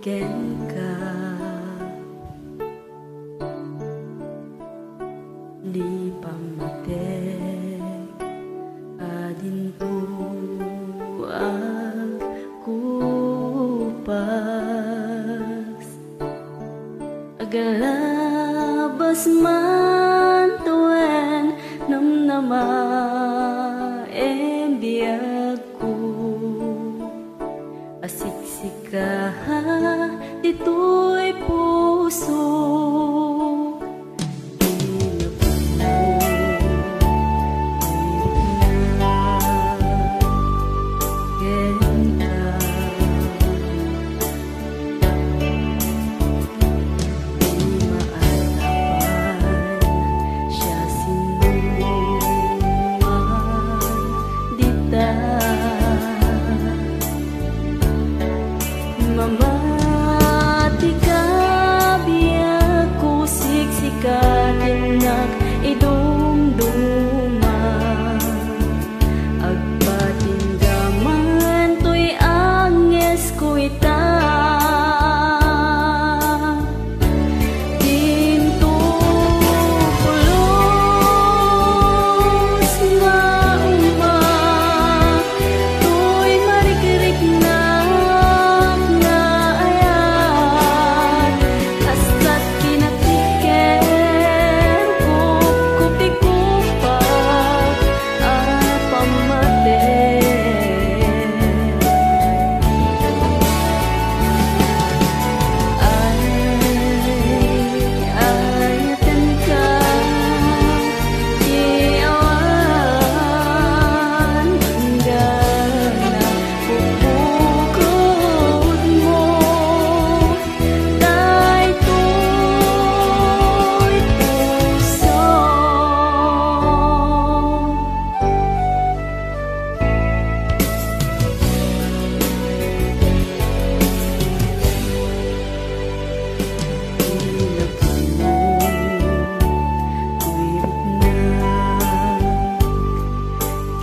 ken ka di pamatek adin to ang kupas agalabas man tuen namnama embiyag ko asiksika dito'y puso mamati ka biya ko siksikat inak idumduma agpatinggaman to'y anges ko ita dinto pulos nga uma to'y marikirik na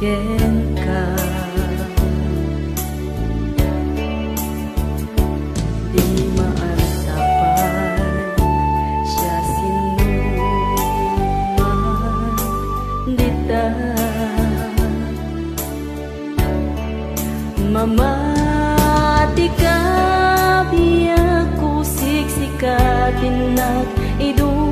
ken ka di maartapan siya sinuman dita mamati ka biya ko siksikatin at idum